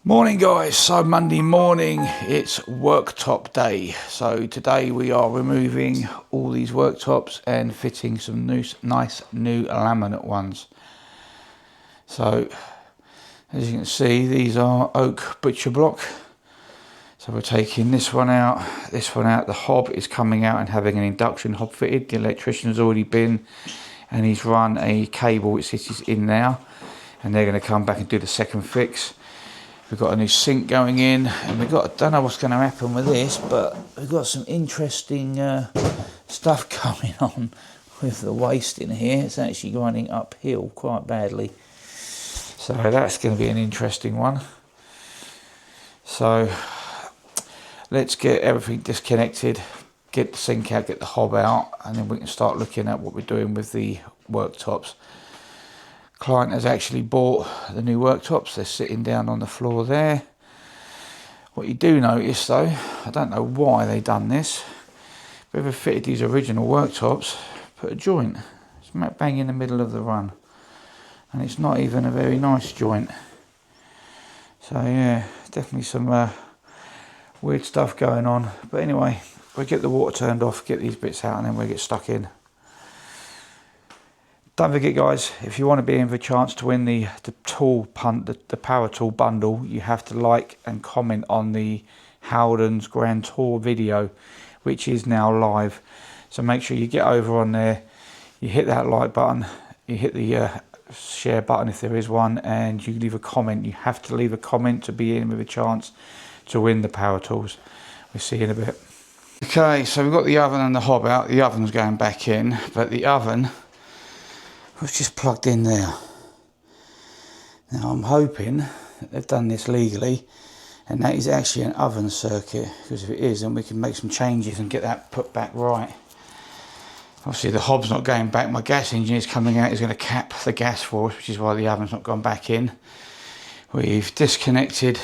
Morning guys, so Monday morning, it's worktop day. So today we are removing all these worktops and fitting some nice new laminate ones. So as you can see, these are oak butcher block. So we're taking this one out. The hob is coming out and having an induction hob fitted. The electrician has already been and he's run a cable which is in now, and they're going to come back and do the second fix. We've got a new sink going in, and I don't know what's going to happen with this, but we've got some interesting stuff going on with the waste in here. It's actually running uphill quite badly. So that's going to be an interesting one. So let's get everything disconnected, get the sink out, get the hob out, and then we can start looking at what we're doing with the worktops. Client has actually bought the new worktops. They're sitting down on the floor there. What you do notice though, I don't know why they done this, whoever fitted these original worktops put a joint smack bang in the middle of the run, and it's not even a very nice joint. So yeah, definitely some weird stuff going on. But anyway, we'll get the water turned off, get these bits out, and then we'll get stuck in. Don't forget guys, if you want to be in for a chance to win the power tool bundle, you have to like and comment on the Howden's Grand Tour video, which is now live. So make sure you get over on there, you hit that like button, you hit the share button if there is one, and you leave a comment. You have to leave a comment to be in with a chance to win the power tools. We'll see you in a bit. Okay, so we've got the oven and the hob out. The oven's going back in, but the oven was just plugged in there. Now I'm hoping that they've done this legally and that is actually an oven circuit, because if it is, then we can make some changes and get that put back right. Obviously the hob's not going back, my gas engine is coming out, is going to cap the gas for us, which is why the oven's not gone back in. We've disconnected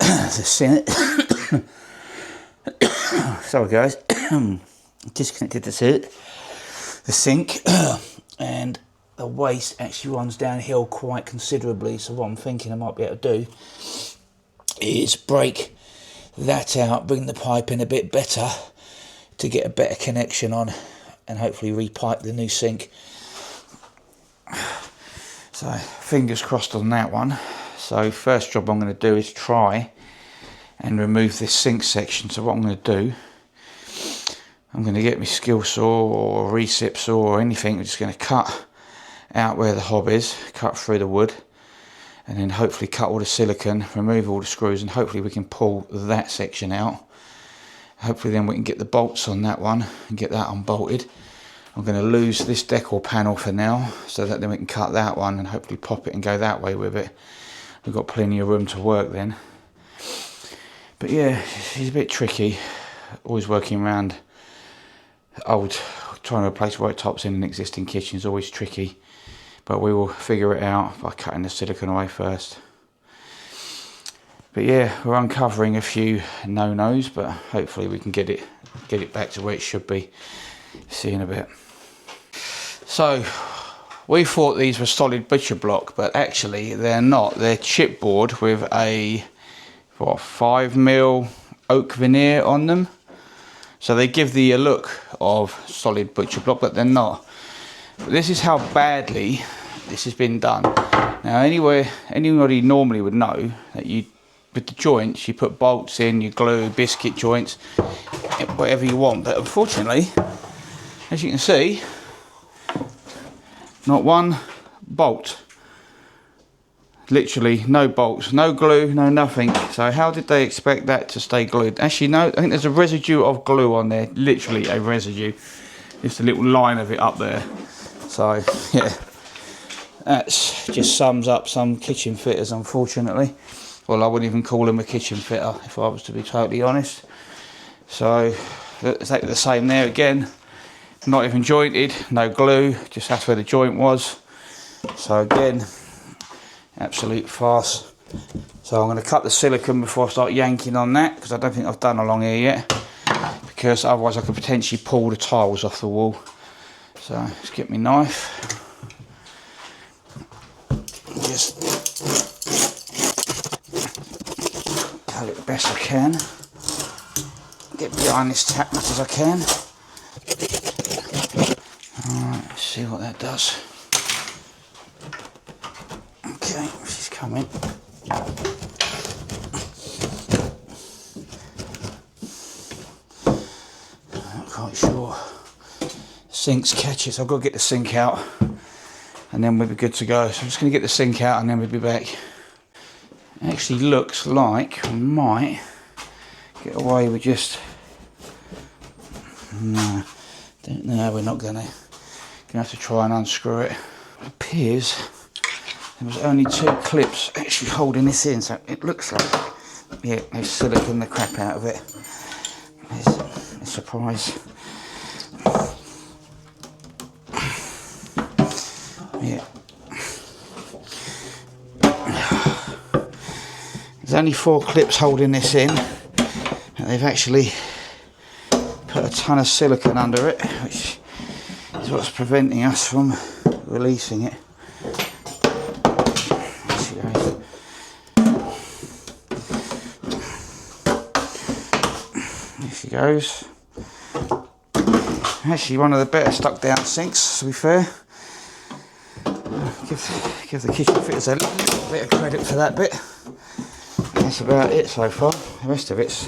the sink. Sorry guys. Disconnected the sink. And the waste actually runs downhill quite considerably, so what I'm thinking I might be able to do is break that out, bring the pipe in a bit better to get a better connection on, and hopefully repipe the new sink. So fingers crossed on that one. So first job I'm going to do is try and remove this sink section. So what I'm going to do, I'm going to get my skill saw or recip saw or anything. I'm just going to cut out where the hob is, cut through the wood, and then hopefully cut all the silicone, remove all the screws, and hopefully we can pull that section out. Hopefully then we can get the bolts on that one and get that unbolted. I'm going to lose this decor panel for now, so that then we can cut that one and hopefully pop it and go that way with it. We've got plenty of room to work then. But yeah, it's a bit tricky, always working around trying to replace worktops in an existing kitchen is always tricky, but we will figure it out by cutting the silicone away first. But yeah, we're uncovering a few no-nos, but hopefully we can get it back to where it should be. See you in a bit. So we thought these were solid butcher block, but actually they're not. They're chipboard with a 5mm oak veneer on them. So they give the look of solid butcher block, but they're not. But this is how badly this has been done. Now anybody normally would know that with the joints, you put bolts in, you glue, biscuit joints, whatever you want. But unfortunately, as you can see, not one bolt. Literally no bolts, no glue, no nothing. So how did they expect that to stay glued? Actually no, I think there's a residue of glue on there, literally a residue. Just a little line of it up there. So yeah, that just sums up some kitchen fitters, unfortunately. Well, I wouldn't even call them a kitchen fitter if I was to be totally honest. So exactly the same there again, not even jointed, no glue, just that's where the joint was. So again, absolute farce. So I'm going to cut the silicone before I start yanking on that, because I don't think I've done along here yet, because otherwise I could potentially pull the tiles off the wall. So let's get my knife, just best I can. Get behind this tap much as I can. Alright, let's see what that does. Okay, she's coming. Not quite sure. Sink's catches. So I've got to get the sink out and then we'll be good to go. So I'm just going to get the sink out and then we'll be back. It actually looks like we might get away with just... No, we're not gonna have to try and unscrew it. It appears there was only 2 clips actually holding this in, so it looks like, yeah, they've siliconed the crap out of it. There's a surprise. Yeah. There's only 4 clips holding this in, and they've actually put a ton of silicone under it, which is what's preventing us from releasing it. There she goes. There she goes. Actually one of the better stuck down sinks, to be fair. Give the kitchen fitters a little bit of credit for that bit. That's about it so far. The rest of it's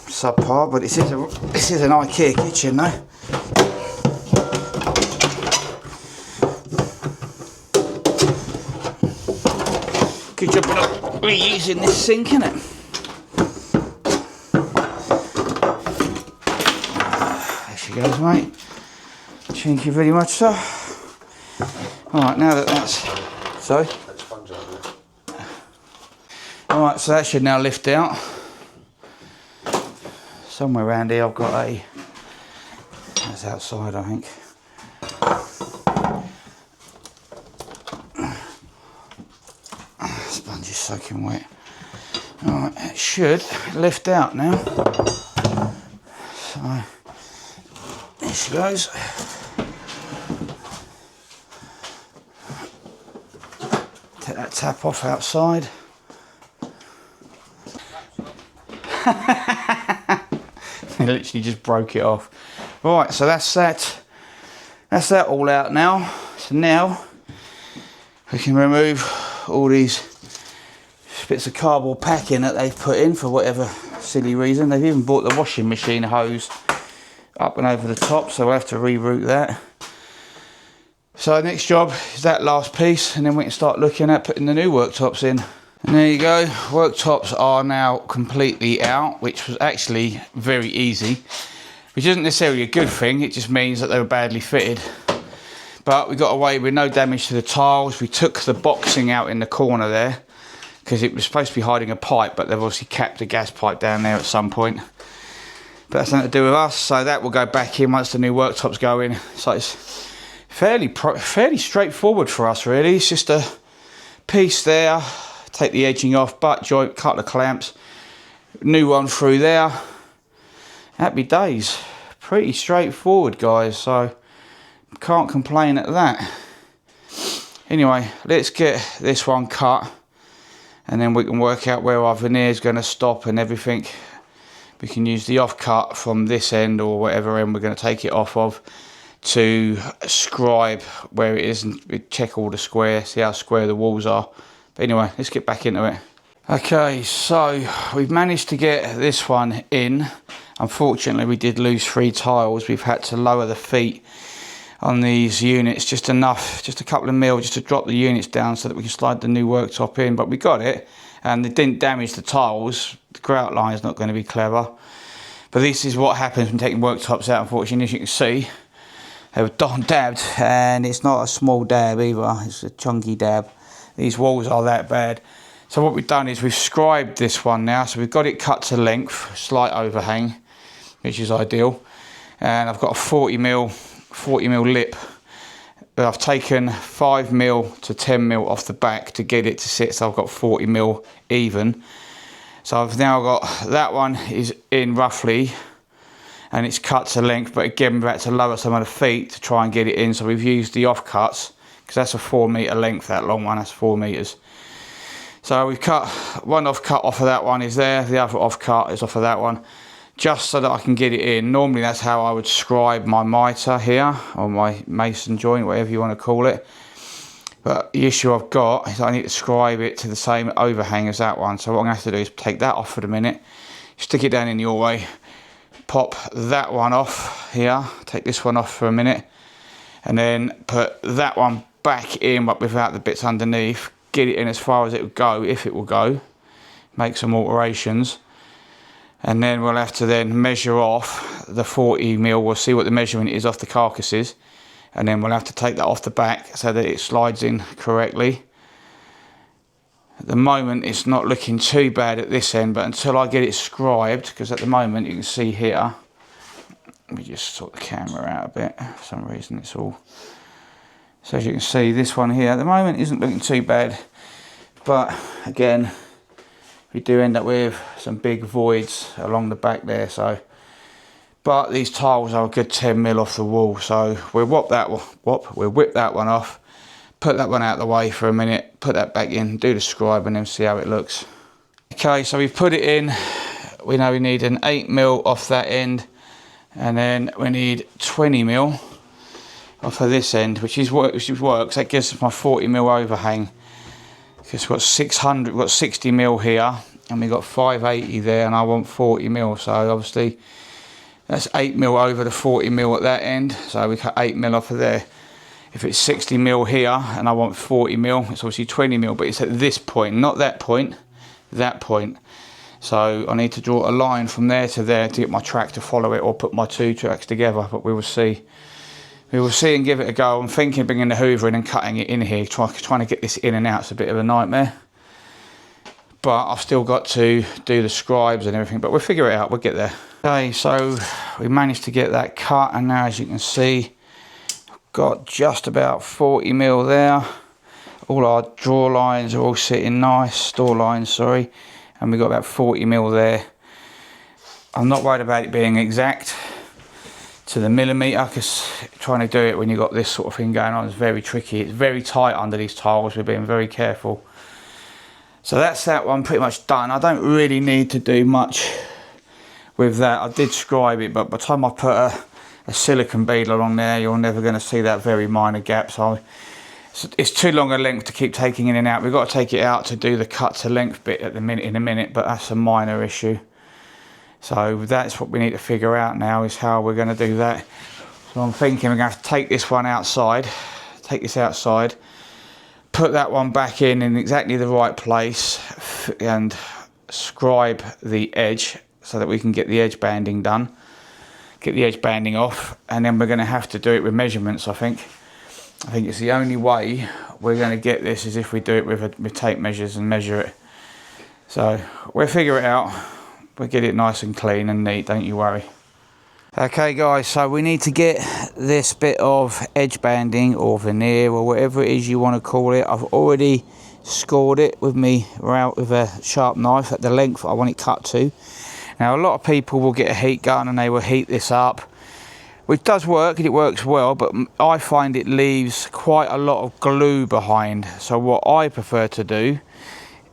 subpar, but this is an IKEA kitchen though. Good job of reusing this sink, innit? There she goes, mate. Thank you very much, sir. Alright, now that that's... Sorry? Alright, so that should now lift out. Somewhere around here I've got a... That's outside, I think. Sponge is soaking wet. Alright, it should lift out now. So, there she goes. Take that tap off outside. It literally just broke it off. Right, so that's that all out now. So now we can remove all these bits of cardboard packing that they've put in for whatever silly reason. They've even bought the washing machine hose up and over the top, so we'll have to reroute that. So next job is that last piece, and then we can start looking at putting the new worktops in. And there you go, worktops are now completely out, which was actually very easy, which isn't necessarily a good thing. It just means that they were badly fitted. But we got away with no damage to the tiles. We took the boxing out in the corner there because it was supposed to be hiding a pipe, but they've obviously capped a gas pipe down there at some point. But that's nothing to do with us, so that will go back in once the new worktops go in. So it's fairly straightforward for us, really. It's just a piece there. Take the edging off, butt joint, couple of clamps, new one through there. Happy days. Pretty straightforward, guys, so can't complain at that. Anyway, let's get this one cut and then we can work out where our veneer is going to stop and everything. We can use the offcut from this end or whatever end we're going to take it off of to scribe where it is and check all the square, see how square the walls are. Anyway, let's get back into it. Okay, so we've managed to get this one in. Unfortunately, we did lose 3 tiles. We've had to lower the feet on these units just enough, just a couple of mil, just to drop the units down so that we can slide the new worktop in. But we got it, and it didn't damage the tiles. The grout line is not going to be clever. But this is what happens when taking worktops out, unfortunately. As you can see, they were dabbed, and it's not a small dab either. It's a chunky dab. These walls are that bad. So what we've done is we've scribed this one now. So we've got it cut to length, slight overhang, which is ideal. And I've got a 40 mil lip. I've taken 5 mil to 10 mil off the back to get it to sit. So I've got 40 mil even. So I've now got that one is in roughly, and it's cut to length. But again, we've had to lower some of the feet to try and get it in. So we've used the offcuts, because that's a 4 metre length, that long one, that's 4 metres. So we've cut one cut off of that one is there, the other off cut is off of that one, just so that I can get it in. Normally that's how I would scribe my mitre here, or my mason joint, whatever you want to call it. But the issue I've got is I need to scribe it to the same overhang as that one. So what I'm going to have to do is take that off for the minute, stick it down in your way, pop that one off here, take this one off for a minute, and then put that one back in but without the bits underneath, get it in as far as it will go, if it will go, make some alterations, and then we'll have to then measure off the 40mm. We'll see what the measurement is off the carcasses, and then we'll have to take that off the back so that it slides in correctly. At the moment it's not looking too bad at this end, but until I get it scribed, because at the moment you can see here, let me just sort the camera out a bit, for some reason it's all, so as you can see this one here at the moment isn't looking too bad, but again we do end up with some big voids along the back there. So, but these tiles are a good 10mm off the wall, so we'll whip that one off, put that one out of the way for a minute, put that back in, do the scribe, and then see how it looks. Okay, so we've put it in. We know we need an 8mm off that end, and then we need 20mm off of this end, which works. That gives us my 40mm overhang. Because we've got 600, we've got 60mm here, and we've got 580 there, and I want 40mm. So obviously that's 8mm over the 40mm at that end. So we cut 8mm off of there. If it's 60mm here, and I want 40mm, it's obviously 20mm, but it's at this point, not that point, that point. So I need to draw a line from there to get my track to follow it, or put my two tracks together, but we will see. We will see and give it a go. I'm thinking of bringing the hoover in and cutting it in here, trying to get this in and out. It's a bit of a nightmare. But I've still got to do the scribes and everything, but we'll figure it out, we'll get there. Okay, so we managed to get that cut, and now as you can see, I've got just about 40mm there. All our draw lines are all sitting nice, store lines, sorry, and we've got about 40mm there. I'm not worried about it being exact to the millimetre, because trying to do it when you've got this sort of thing going on is very tricky. It's very tight under these tiles, we're being very careful. So that's that one pretty much done. I don't really need to do much with that. I did scribe it, but by the time I put a silicone bead along there, you're never going to see that very minor gap. So it's too long a length to keep taking in and out. We've got to take it out to do the cut to length bit in a minute, but that's a minor issue. So that's what we need to figure out now, is how we're going to do that. So I'm thinking we're going to have to take this one outside, take this outside, put that one back in exactly the right place, and scribe the edge so that we can get the edge banding done, get the edge banding off, and then we're going to have to do it with measurements. I think it's the only way we're going to get this is if we do it with tape measures and measure it. So we'll figure it out. We'll get it nice and clean and neat, don't you worry. Okay guys, so we need to get this bit of edge banding or veneer or whatever it is you want to call it. I've already scored it with with a sharp knife at the length I want it cut to. Now a lot of people will get a heat gun and they will heat this up, which does work and it works well, but I find it leaves quite a lot of glue behind. So what I prefer to do,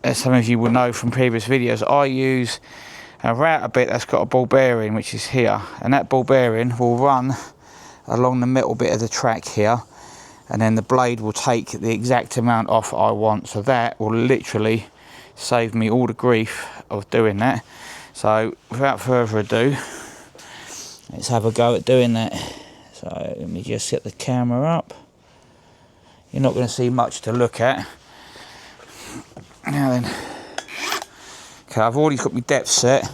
as some of you will know from previous videos, I use a router bit that's got a ball bearing, which is here, and that ball bearing will run along the metal bit of the track here, and then the blade will take the exact amount off I want. So that will literally save me all the grief of doing that. So without further ado, let's have a go at doing that. So let me just set the camera up. You're not going to see much to look at. Now then, okay, I've already got my depth set,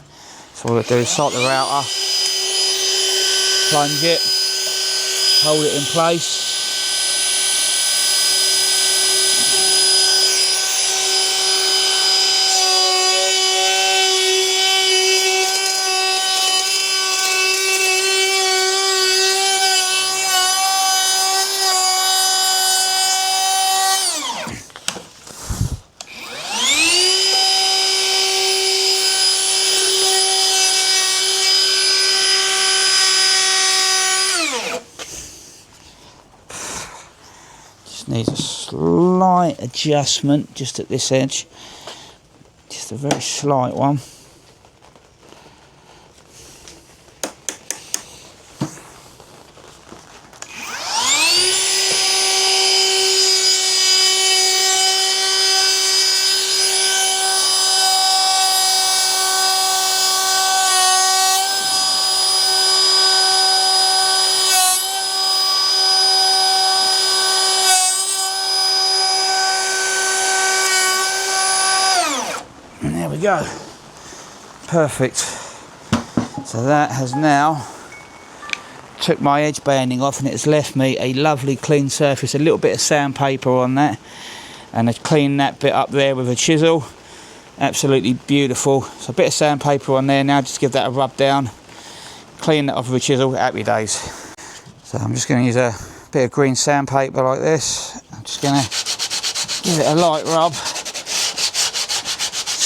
so all I do is start the router, plunge it, hold it in place. Needs a slight adjustment just at this edge. just a very slight one. Go. Perfect. So that has now took my edge banding off, and it's left me a lovely clean surface. A little bit of sandpaper on that, and I cleaned that bit up there with a chisel. Absolutely beautiful. So a bit of sandpaper on there now, just give that a rub down, clean that off with a chisel. Happy days. So I'm just going to use a bit of green sandpaper like this. I'm just going to give it a light rub.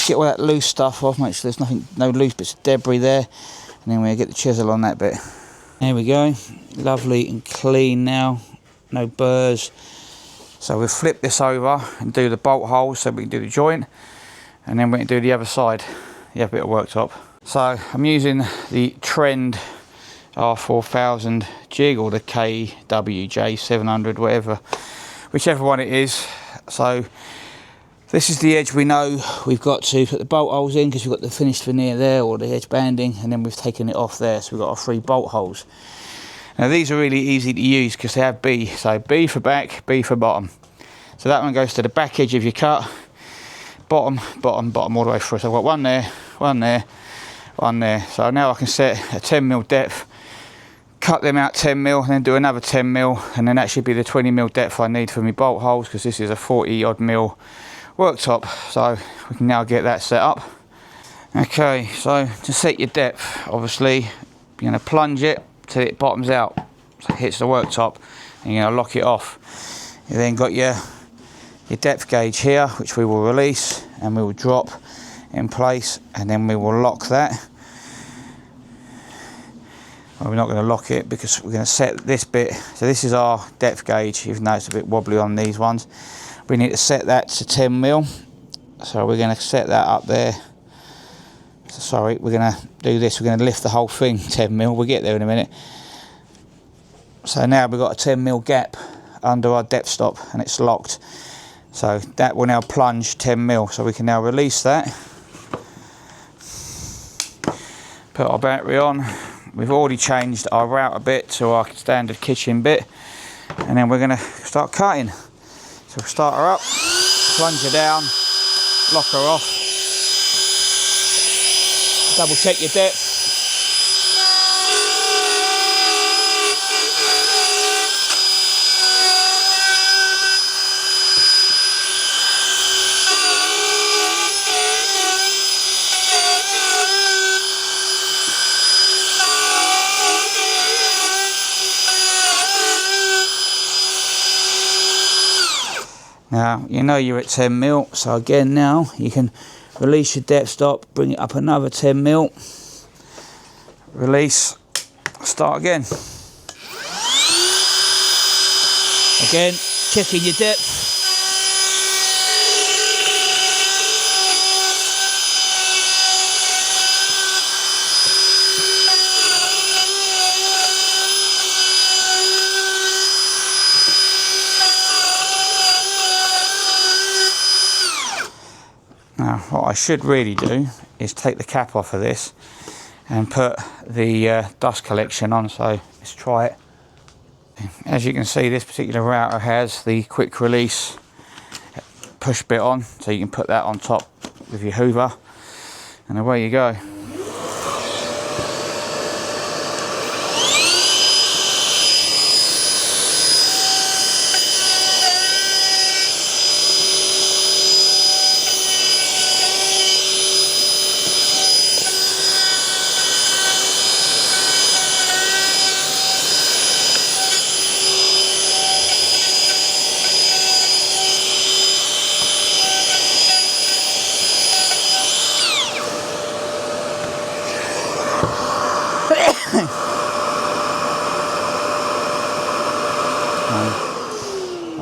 Get all that loose stuff off, make sure there's no loose bits of debris there, and then we get the chisel on that bit. There we go, lovely and clean now, no burrs. So we'll flip this over and do the bolt holes so we can do the joint, and then we can do the other side, the other bit of worktop. So I'm using the Trend R4000 jig, or the KWJ 700, whatever, whichever one it is. So this is the edge we know we've got to put the bolt holes in, because we've got the finished veneer there, or the edge banding, and then we've taken it off there, so we've got our 3 bolt holes. Now these are really easy to use because they have B, so B for back, B for bottom. So that one goes to the back edge of your cut, bottom, bottom, bottom, all the way through. So I've got one there, one there, one there. So now I can set a 10mm depth, cut them out 10mm, and then do another 10mm, and then that should be the 20mm depth I need for my bolt holes, because this is a 40 odd mil worktop. So we can now get that set up. Okay, so to set your depth, obviously you're going to plunge it till it bottoms out, so it hits the worktop, and you're going to lock it off. You then got your depth gauge here, which we will release, and we will drop in place, and then we will lock that. Well, we're not going to lock it because we're going to set this bit. So this is our depth gauge, even though it's a bit wobbly on these ones. We need to set that to 10mm, so we're going to set that up there. So sorry, we're going to do this, we're going to lift the whole thing 10mm, we'll get there in a minute. So now we've got a 10mm gap under our depth stop, and it's locked. So that will now plunge 10mm, so we can now release that. Put our battery on. We've already changed our router bit to our standard kitchen bit, and then we're going to start cutting. So we'll start her up, plunge her down, lock her off, double check your depth. Now, you know you're at 10mm, so again now you can release your depth stop, bring it up another 10mm, release, start again. Again, checking your depth. Now, what I should really do is take the cap off of this and put the dust collection on, so let's try it. As you can see, this particular router has the quick release push bit on, so you can put that on top with your hoover, and away you go.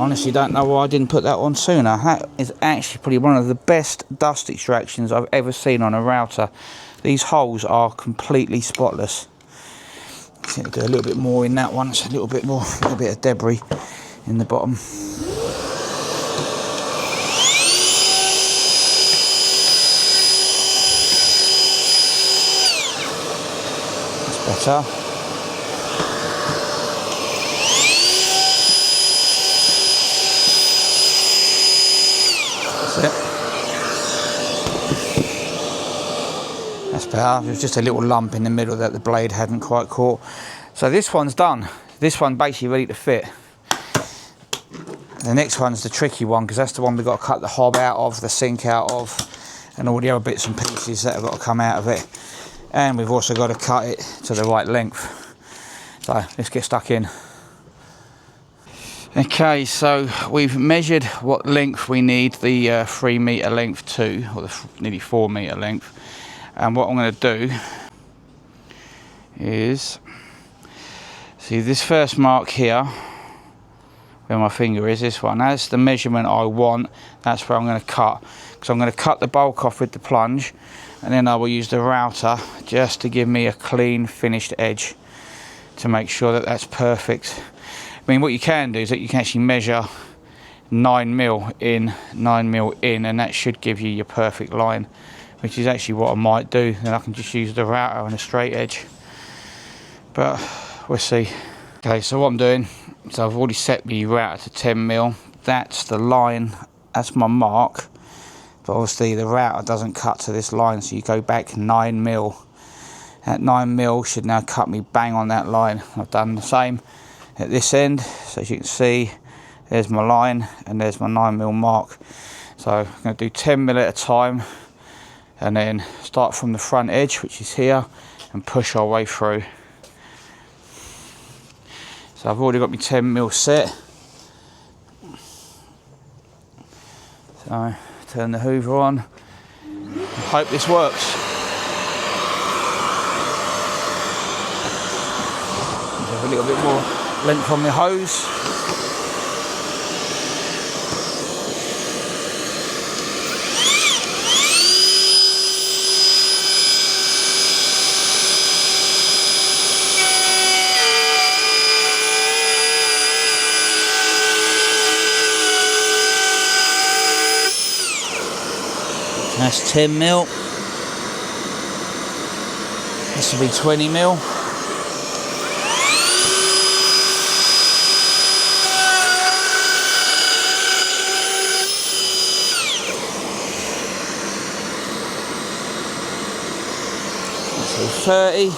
honestly don't know why I didn't put that on sooner. That is actually probably one of the best dust extractions I've ever seen on a router. These holes are completely spotless. I need to do a little bit more in that one. It's a little bit of debris in the bottom. That's better. That's it. That's better. There's just a little lump in the middle that the blade hadn't quite caught. So this one's done. This one basically ready to fit. The next one's the tricky one, because that's the one we've got to cut the hob out of, the sink out of, and all the other bits and pieces that have got to come out of it. And we've also got to cut it to the right length. So let's get stuck in. Okay, so we've measured what length we need the 3 metre length to, or the nearly 4 metre length. And what I'm going to do is, see this first mark here, where my finger is, this one, that's the measurement I want. That's where I'm going to cut. Because I'm going to cut the bulk off with the plunge, and then I will use the router just to give me a clean finished edge to make sure that that's perfect. I mean, what you can do is that you can actually measure 9mm in, 9mm in, and that should give you your perfect line, which is actually what I might do. Then I can just use the router on a straight edge, but we'll see. Okay, so what I'm doing, so I've already set the router to 10mm. That's the line, that's my mark, but obviously the router doesn't cut to this line, so you go back 9mm. That 9mm should now cut me bang on that line. I've done the same at this end, so as you can see, there's my line and there's my 9mm mark. So I'm going to do 10mm at a time, and then start from the front edge, which is here, and push our way through. So I've already got my 10mm set. So turn the hoover on. I hope this works. Have a little bit more length on the hose. That's 10mm. This will be 20mm. So 30.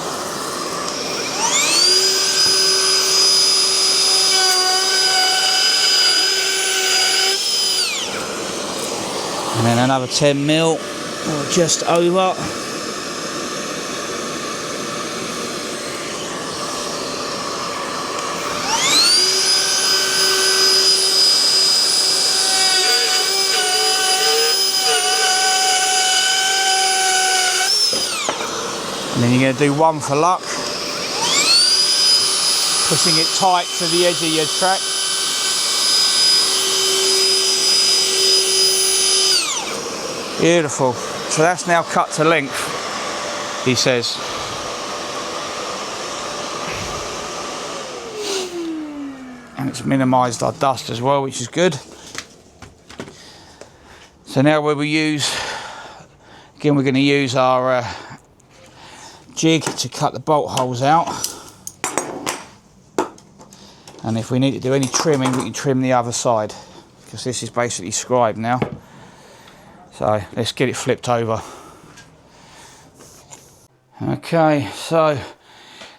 And then another 10mm, or just over. And then you're going to do one for luck, pushing it tight to the edge of your track. Beautiful. So that's now cut to length, he says. And it's minimised our dust as well, which is good. So now where we use, again we're going to use our jig to cut the bolt holes out. And if we need to do any trimming, we can trim the other side, because this is basically scribed now. So let's get it flipped over. Okay, so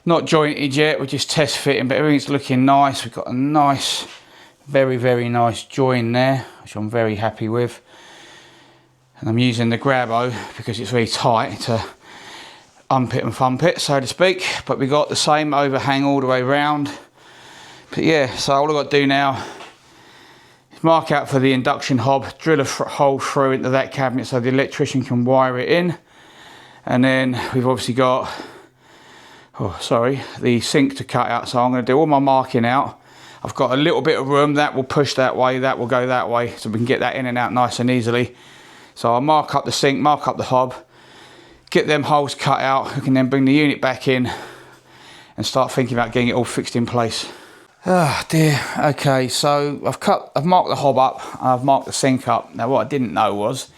not jointed yet, we're just test fitting, but everything's looking nice. We've got a nice, very, very nice join there, which I'm very happy with. And I'm using the grabo because it's very tight to ump it and thump it, so to speak. But we got the same overhang all the way around. But yeah, so all I've got to do now, mark out for the induction hob, drill a hole through into that cabinet so the electrician can wire it in. And then we've obviously got, the sink to cut out. So I'm going to do all my marking out. I've got a little bit of room that will push that way, that will go that way, so we can get that in and out nice and easily. So I'll mark up the sink, mark up the hob, get them holes cut out. We can then bring the unit back in and start thinking about getting it all fixed in place. Oh dear. Okay, so I've marked the hob up, and I've marked the sink up. Now what I didn't know was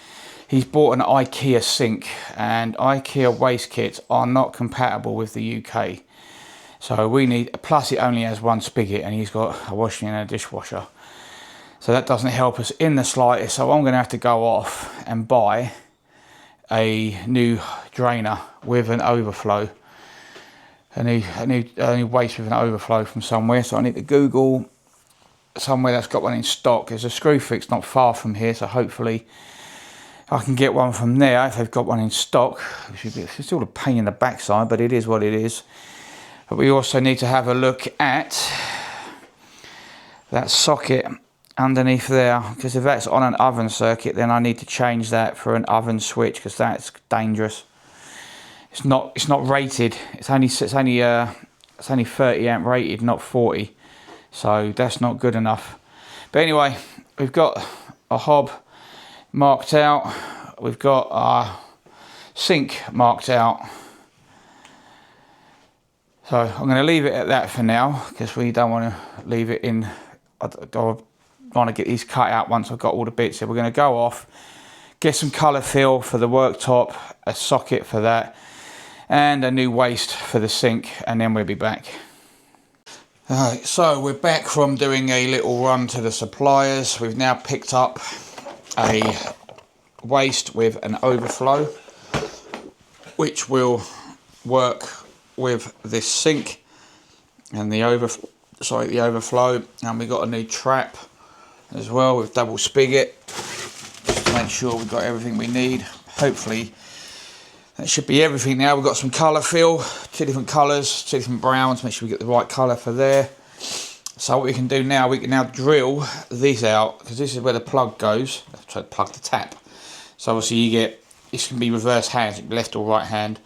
he's bought an IKEA sink, and IKEA waste kits are not compatible with the UK. So we need, plus it only has one spigot, and he's got a washing and a dishwasher. So that doesn't help us in the slightest. So I'm going to have to go off and buy a new drainer with an overflow. A new waste with an overflow from somewhere. So I need to Google somewhere that's got one in stock. There's a Screwfix not far from here, so hopefully I can get one from there if they've got one in stock. It's still a pain in the backside, but it is what it is. But we also need to have a look at that socket underneath there, because if that's on an oven circuit, then I need to change that for an oven switch, because that's dangerous. It's not rated. It's only 30 amp rated, not 40. So that's not good enough. But anyway, we've got a hob marked out. We've got our sink marked out. So I'm going to leave it at that for now, because we don't want to leave it in. I want to get these cut out once I've got all the bits. So we're going to go off, get some colour fill for the worktop, a socket for that, and a new waste for the sink, and then we'll be back. Alright, so we're back from doing a little run to the suppliers. We've now picked up a waste with an overflow, which will work with this sink and the overflow, and we got a new trap as well with double spigot, just to make sure we've got everything we need. Hopefully that should be everything now. We've got some colour fill, 2 different colours, 2 different browns, make sure we get the right colour for there. So what we can do now, we can now drill these out, because this is where the plug goes. I've tried to plug the tap. So obviously you get, this can be reverse hands, left or right hand.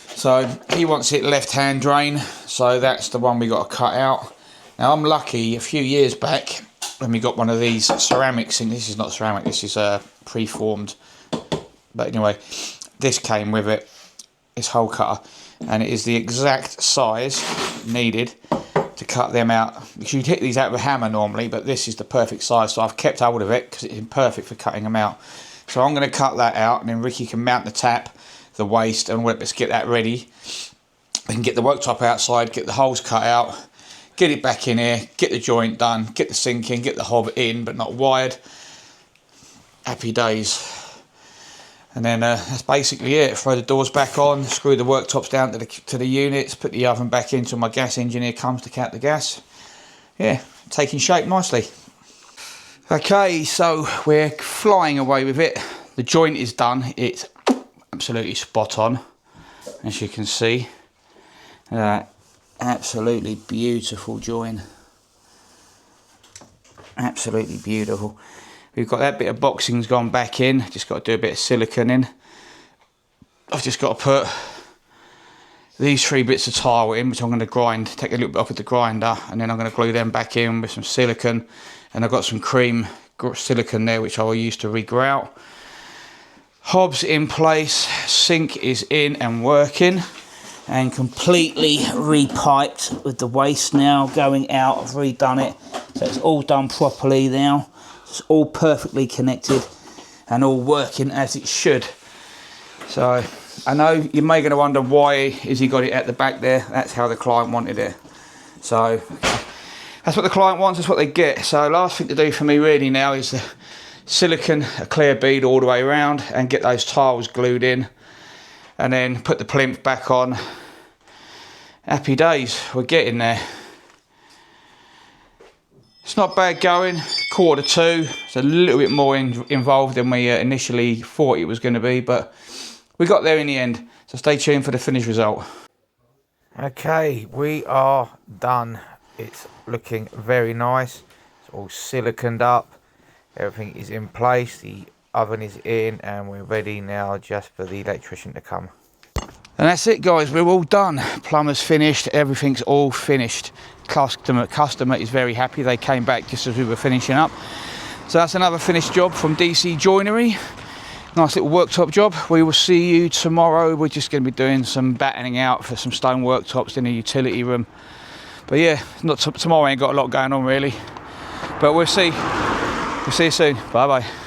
So he wants it left hand drain, so that's the one we got to cut out. Now I'm lucky, a few years back when we got one of these ceramic sinks. This is not ceramic, this is preformed. But anyway, this came with it, this hole cutter, and it is the exact size needed to cut them out. Because you'd hit these out with a hammer normally, but this is the perfect size, so I've kept hold of it because it's perfect for cutting them out. So I'm going to cut that out, and then Ricky can mount the tap, the waste, and let's get that ready. We can get the worktop outside, get the holes cut out, get it back in here, get the joint done, get the sink in, get the hob in but not wired. Happy days. And then that's basically it. Throw the doors back on, screw the worktops down to the units, put the oven back in till my gas engineer comes to count the gas. Yeah, taking shape nicely. Okay, so we're flying away with it. The joint is done. It's absolutely spot on, as you can see. Absolutely beautiful joint. Absolutely beautiful. We've got that bit of boxing's gone back in. Just got to do a bit of silicone in. I've just got to put these 3 bits of tile in, which I'm going to grind, take a little bit off with the grinder, and then I'm going to glue them back in with some silicone. And I've got some cream silicone there, which I will use to re-grout. Hob's in place, sink is in and working, and completely re-piped with the waste now going out. I've redone it, so it's all done properly now. It's all perfectly connected and all working as it should. So I know you may going to wonder why is he got it at the back there. That's how the client wanted it. So that's what the client wants, that's what they get. So last thing to do for me really now is the silicone, a clear bead all the way around, and get those tiles glued in, and then put the plinth back on. Happy days, we're getting there. It's not bad going, 1:45. It's a little bit more involved than we initially thought it was going to be, but we got there in the end. So stay tuned for the finished result. Okay, we are done. It's looking very nice. It's all siliconed up. Everything is in place. The oven is in, and we're ready now just for the electrician to come. And that's it, guys, we're all done. Plumber's finished, everything's all finished. Customer is very happy. They came back just as we were finishing up. So that's another finished job from DC Joinery. Nice little worktop job. We will see you tomorrow. We're just going to be doing some battening out for some stone worktops in the utility room. But yeah, not tomorrow ain't got a lot going on really. But we'll see. We'll see you soon. Bye bye.